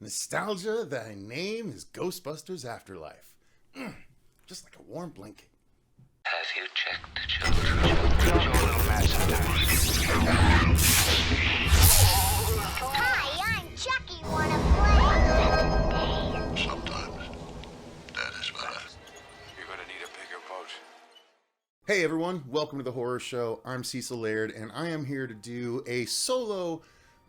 Nostalgia, thy name is Ghostbusters Afterlife. Just like a warm blanket. Have you checked the children? Your little master. Hi, I'm Chucky. Wanna play? Sometimes that is better. You're gonna need a bigger boat. Hey everyone, welcome to the Horror Show. I'm Cecil Laird, and I am here to do a solo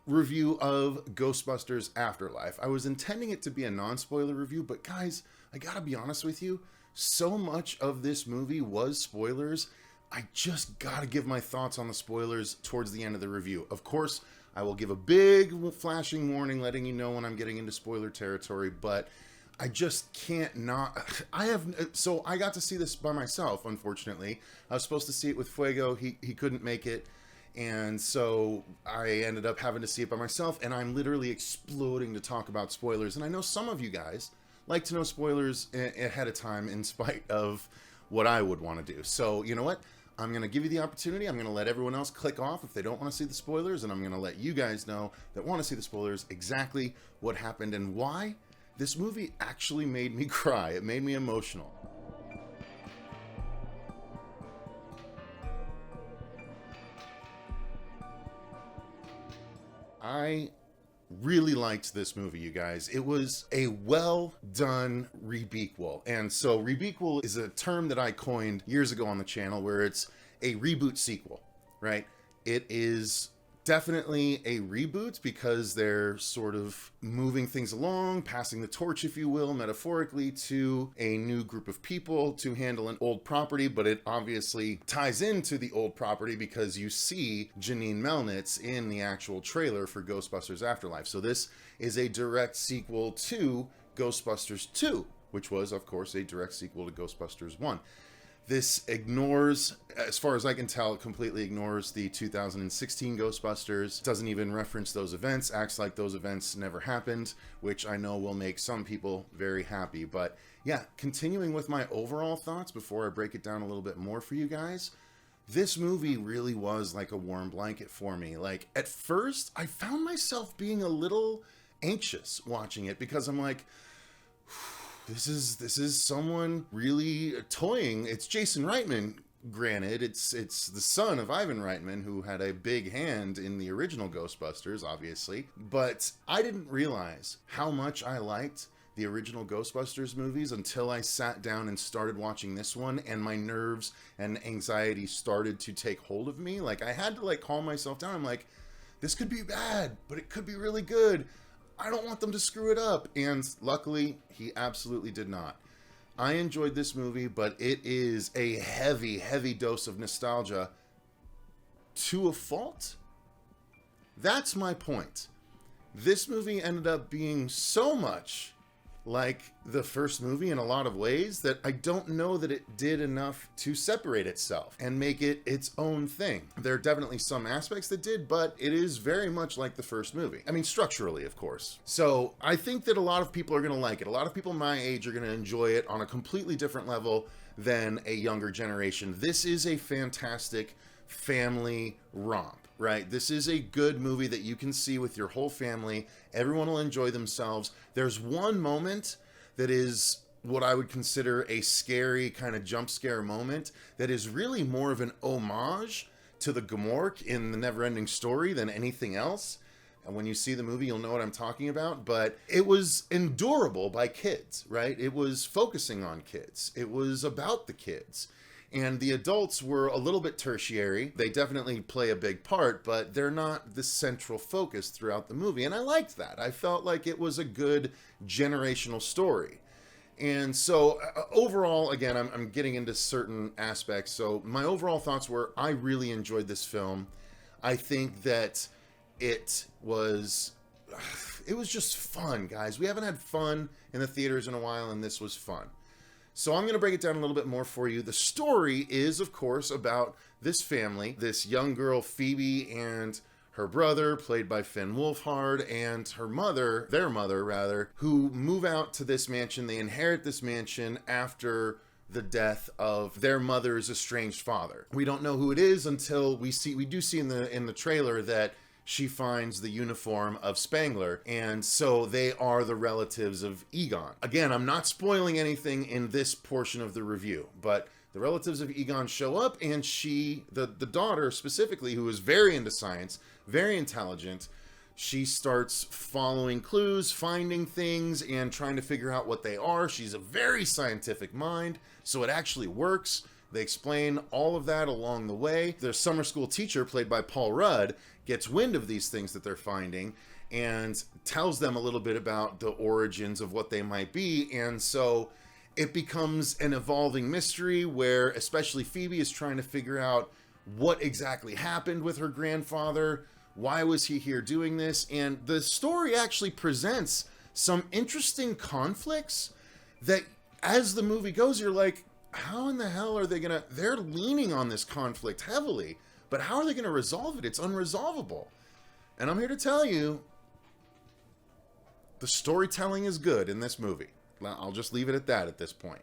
review of Ghostbusters Afterlife. I was intending it to be a non-spoiler review, but guys, I gotta be honest with you, so much of this movie was spoilers. I just gotta give my thoughts on the spoilers towards the end of the review. Of course, I will give a big flashing warning letting you know when I'm getting into spoiler territory, but I just can't not. So I got to see this by myself, unfortunately. I was supposed to see it with Fuego. He couldn't make it. And so I ended up having to see it by myself, and I'm literally exploding to talk about spoilers. And I know some of you guys like to know spoilers ahead of time in spite of what I would want to do. So you know what? I'm going to give you the opportunity. I'm going to let everyone else click off if they don't want to see the spoilers, and I'm going to let you guys know that want to see the spoilers exactly what happened and why this movie actually made me cry. It made me emotional. I really liked this movie, you guys. It was a well done rebequel. And so rebequel is a term that I coined years ago on the channel where it's a reboot sequel, right? It is definitely a reboot because they're sort of moving things along, passing the torch, if you will, metaphorically, to a new group of people to handle an old property, but it obviously ties into the old property because you see Janine Melnitz in the actual trailer for Ghostbusters Afterlife. So this is a direct sequel to Ghostbusters 2, which was, of course, a direct sequel to Ghostbusters 1. This ignores, as far as I can tell, completely ignores the 2016 Ghostbusters, doesn't even reference those events, acts like those events never happened, which I know will make some people very happy. But yeah, continuing with my overall thoughts before I break it down a little bit more for you guys, this movie really was like a warm blanket for me. Like, at first, I found myself being a little anxious watching it because I'm like, This is someone really toying. It's Jason Reitman, granted. It's the son of Ivan Reitman, who had a big hand in the original Ghostbusters, obviously. But I didn't realize how much I liked the original Ghostbusters movies until I sat down and started watching this one, and my nerves and anxiety started to take hold of me. Like, I had to calm myself down. I'm like, this could be bad, but it could be really good. I don't want them to screw it up. And luckily, he absolutely did not. I enjoyed this movie, but it is a heavy, heavy dose of nostalgia to a fault. That's my point. This movie ended up being so much like the first movie in a lot of ways that I don't know that it did enough to separate itself and make it its own thing. There are definitely some aspects that did, but it is very much like the first movie. I mean, structurally, of course. So I think that a lot of people are going to like it. A lot of people my age are going to enjoy it on a completely different level than a younger generation. This is a fantastic family romp. Right? This is a good movie that you can see with your whole family. Everyone will enjoy themselves. There's one moment that is what I would consider a scary kind of jump scare moment that is really more of an homage to the Gmork in the Neverending Story than anything else. And when you see the movie, you'll know what I'm talking about. But it was endurable by kids, right? It was focusing on kids. It was about the kids. And the adults were a little bit tertiary. They definitely play a big part, but they're not the central focus throughout the movie. And I liked that. I felt like it was a good generational story. And so overall, again, I'm getting into certain aspects. So my overall thoughts were, I really enjoyed this film. I think that it was just fun, guys. We haven't had fun in the theaters in a while, and this was fun. So I'm going to break it down a little bit more for you. The story is, of course, about this family, this young girl, Phoebe, and her brother, played by Finn Wolfhard, and her mother, their mother, rather, who move out to this mansion. They inherit this mansion after the death of their mother's estranged father. We don't know who it is until we do see in the trailer that she finds the uniform of Spangler, and so they are the relatives of Egon. Again, I'm not spoiling anything in this portion of the review, but the relatives of Egon show up, and she, the daughter specifically, who is very into science, very intelligent, she starts following clues, finding things, and trying to figure out what they are. She's a very scientific mind, so it actually works. They explain all of that along the way. Their summer school teacher, played by Paul Rudd, gets wind of these things that they're finding and tells them a little bit about the origins of what they might be. And so it becomes an evolving mystery where especially Phoebe is trying to figure out what exactly happened with her grandfather. Why was he here doing this? And the story actually presents some interesting conflicts that as the movie goes, you're like, how in the hell are they gonna, they're leaning on this conflict heavily, but how are they gonna resolve it? It's unresolvable. And I'm here to tell you, the storytelling is good in this movie. I'll just leave it at that at this point.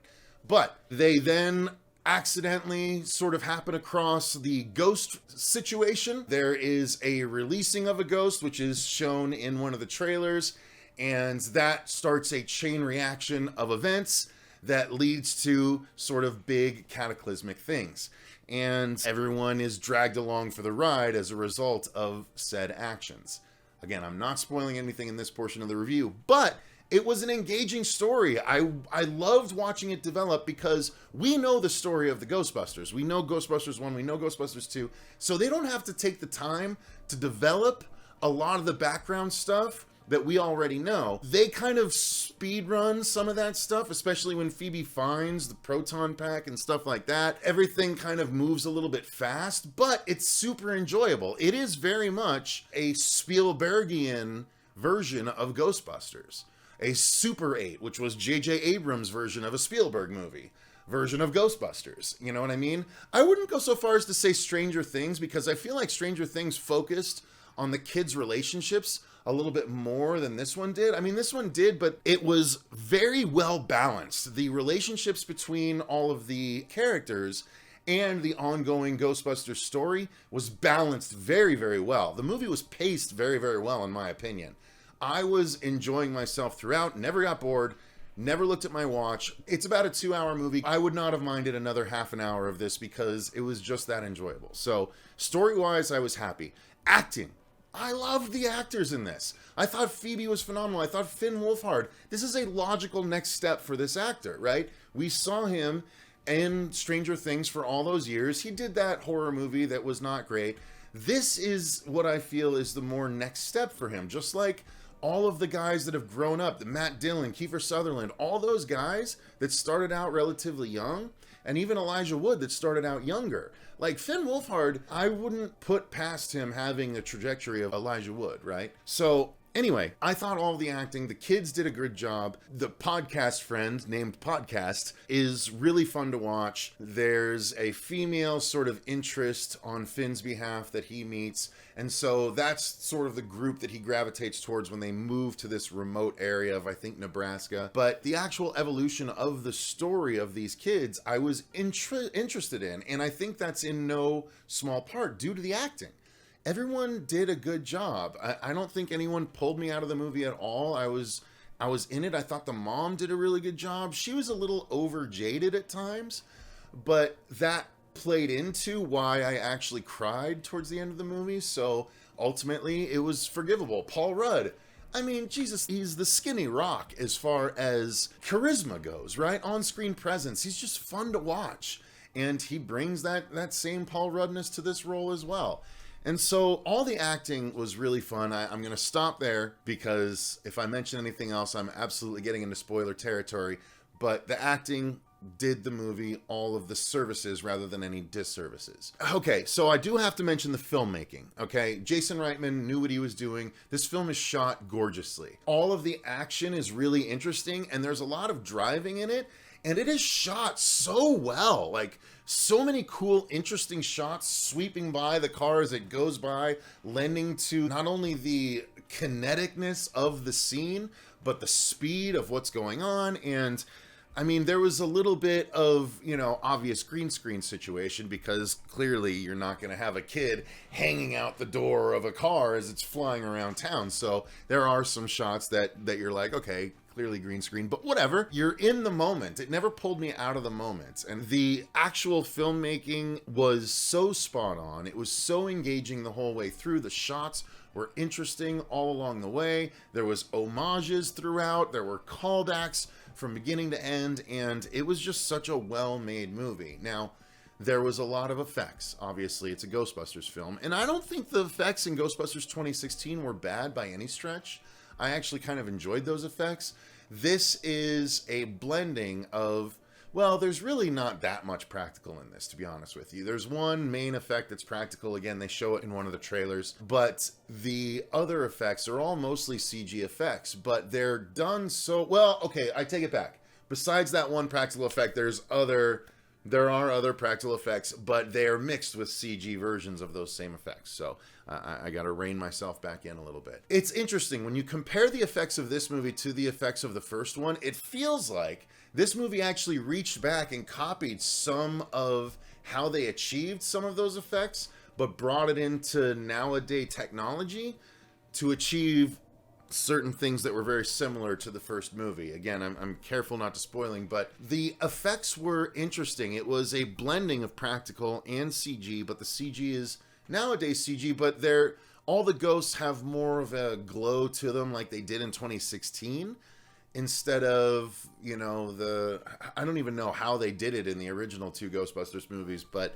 But they then accidentally sort of happen across the ghost situation. There is a releasing of a ghost, which is shown in one of the trailers, and that starts a chain reaction of events that leads to sort of big cataclysmic things. And everyone is dragged along for the ride as a result of said actions. Again, I'm not spoiling anything in this portion of the review, but it was an engaging story. I loved watching it develop because we know the story of the Ghostbusters. We know Ghostbusters 1, we know Ghostbusters 2, so they don't have to take the time to develop a lot of the background stuff that we already know. They kind of speed run some of that stuff, especially when Phoebe finds the proton pack and stuff like that. Everything kind of moves a little bit fast, but it's super enjoyable. It is very much a Spielbergian version of Ghostbusters. A Super 8, which was J.J. Abrams' version of a Spielberg movie. Version of Ghostbusters. You know what I mean? I wouldn't go so far as to say Stranger Things, because I feel like Stranger Things focused on the kids' relationships a little bit more than this one did. I mean, this one did, but it was very well balanced. The relationships between all of the characters and the ongoing Ghostbusters story was balanced very, very well. The movie was paced very, very well, in my opinion. I was enjoying myself throughout, never got bored, never looked at my watch. It's about a 2-hour movie. I would not have minded another half an hour of this because it was just that enjoyable. So, story-wise, I was happy. Acting. I loved the actors in this. I thought Phoebe was phenomenal. I thought Finn Wolfhard. This is a logical next step for this actor, right? We saw him in Stranger Things for all those years. He did that horror movie that was not great. This is what I feel is the more next step for him. Just like all of the guys that have grown up, the Matt Dillon, Kiefer Sutherland, all those guys that started out relatively young, and even Elijah Wood that started out younger. Like Finn Wolfhard, I wouldn't put past him having the trajectory of Elijah Wood, right? So anyway, I thought all the acting, the kids did a good job. The podcast friend named Podcast is really fun to watch. There's a female sort of interest on Finn's behalf that he meets. And so that's sort of the group that he gravitates towards when they move to this remote area of, I think, Nebraska. But the actual evolution of the story of these kids, I was interested in. And I think that's in no small part due to the acting. Everyone did a good job. I don't think anyone pulled me out of the movie at all. I was in it. I thought the mom did a really good job. She was a little over-jaded at times, but that played into why I actually cried towards the end of the movie. So ultimately, it was forgivable. Paul Rudd, I mean, Jesus, he's the skinny rock as far as charisma goes, right? On-screen presence. He's just fun to watch. And he brings that same Paul Ruddness to this role as well. And so all the acting was really fun. I'm going to stop there because if I mention anything else, I'm absolutely getting into spoiler territory. But the acting did the movie all of the services rather than any disservices. Okay, so I do have to mention the filmmaking, okay? Jason Reitman knew what he was doing. This film is shot gorgeously. All of the action is really interesting, and there's a lot of driving in it. And it is shot so well, like so many cool, interesting shots sweeping by the car as it goes by, lending to not only the kineticness of the scene, but the speed of what's going on. And I mean, there was a little bit of, you know, obvious green screen situation because clearly you're not going to have a kid hanging out the door of a car as it's flying around town. So there are some shots that you're like, okay, clearly green screen, but whatever. You're in the moment. It never pulled me out of the moment. And the actual filmmaking was so spot on. It was so engaging the whole way through. The shots were interesting all along the way. There was homages throughout. There were callbacks from beginning to end, and it was just such a well-made movie. Now, there was a lot of effects. Obviously, it's a Ghostbusters film, and I don't think the effects in Ghostbusters 2016 were bad by any stretch. I actually kind of enjoyed those effects. This is a blending of, well, there's really not that much practical in this, to be honest with you. There's one main effect that's practical. Again, they show it in one of the trailers. But the other effects are all mostly CG effects. But they're done so... Well, okay, I take it back. Besides that one practical effect, there are other practical effects, but they are mixed with CG versions of those same effects. So I got to rein myself back in a little bit. It's interesting. When you compare the effects of this movie to the effects of the first one, it feels like this movie actually reached back and copied some of how they achieved some of those effects, but brought it into nowadays technology to achieve certain things that were very similar to the first movie. Again, I'm careful not to spoiling, but the effects were interesting. It was a blending of practical and CG, but the CG is nowadays CG, but all the ghosts have more of a glow to them like they did in 2016. Instead of, you know, I don't even know how they did it in the original two Ghostbusters movies, but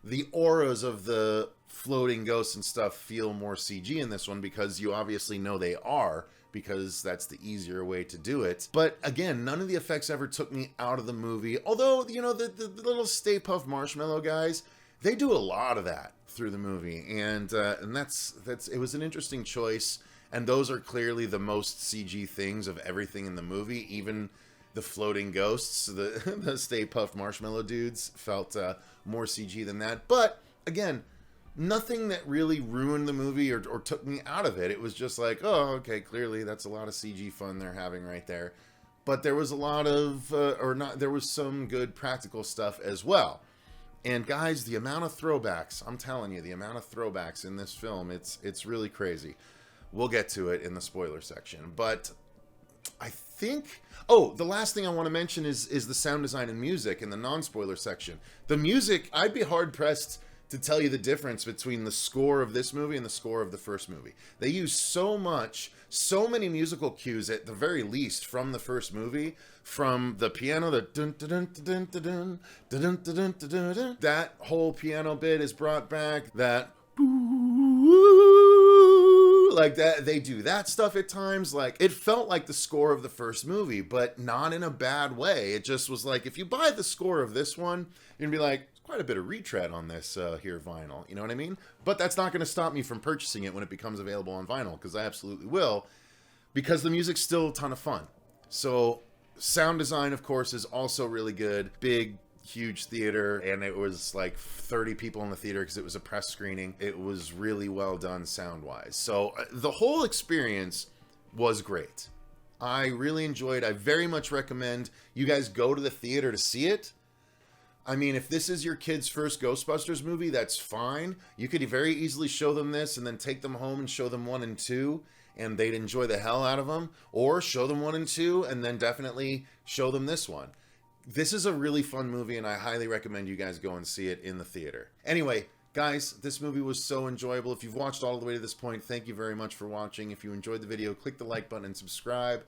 the auras of the floating ghosts and stuff feel more CG in this one because you obviously know they are, because that's the easier way to do it. But again, none of the effects ever took me out of the movie. Although, you know, the little Stay Puft Marshmallow guys, they do a lot of that through the movie. And that's it was an interesting choice. And those are clearly the most CG things of everything in the movie. Even the floating ghosts, the Stay Puft Marshmallow dudes, felt more CG than that. But again, nothing that really ruined the movie or took me out of it. It was just like, oh, okay, clearly that's a lot of CG fun they're having right there. But there was a lot of, there was some good practical stuff as well. And guys, the amount of throwbacks, I'm telling you, the amount of throwbacks in this film, it's really crazy. We'll get to it in the spoiler section. But I think... Oh, the last thing I want to mention is the sound design and music in the non-spoiler section. The music, I'd be hard-pressed to tell you the difference between the score of this movie and the score of the first movie. They use so many musical cues at the very least from the first movie. From the piano, the dun dun dun dun dun dun dun dun dun dun. That whole piano bit is brought back. That... like that, they do that stuff at times. Like, it felt like the score of the first movie, but not in a bad way. It just was like, if you buy the score of this one, you're gonna be like, quite a bit of retread on this here vinyl, you know what I mean? But that's not gonna stop me from purchasing it when it becomes available on vinyl, because I absolutely will, because the music's still a ton of fun. So sound design, of course, is also really good. Big, huge theater, and it was like 30 people in the theater because it was a press screening. It was really well done sound-wise. So the whole experience was great. I really enjoyed. I very much recommend you guys go to the theater to see it. I mean, if this is your kid's first Ghostbusters movie, that's fine. You could very easily show them this and then take them home and show them 1 and 2, and they'd enjoy the hell out of them. Or show them 1 and 2 and then definitely show them this one. This is a really fun movie, and I highly recommend you guys go and see it in the theater. Anyway, guys, this movie was so enjoyable. If you've watched all the way to this point, thank you very much for watching. If you enjoyed the video, click the like button and subscribe.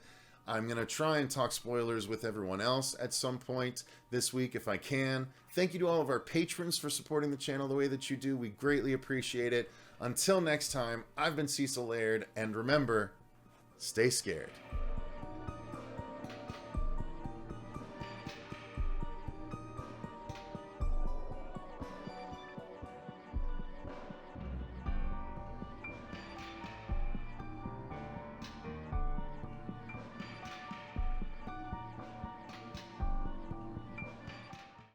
I'm going to try and talk spoilers with everyone else at some point this week if I can. Thank you to all of our patrons for supporting the channel the way that you do. We greatly appreciate it. Until next time, I've been Cecil Laird, and remember, stay scared.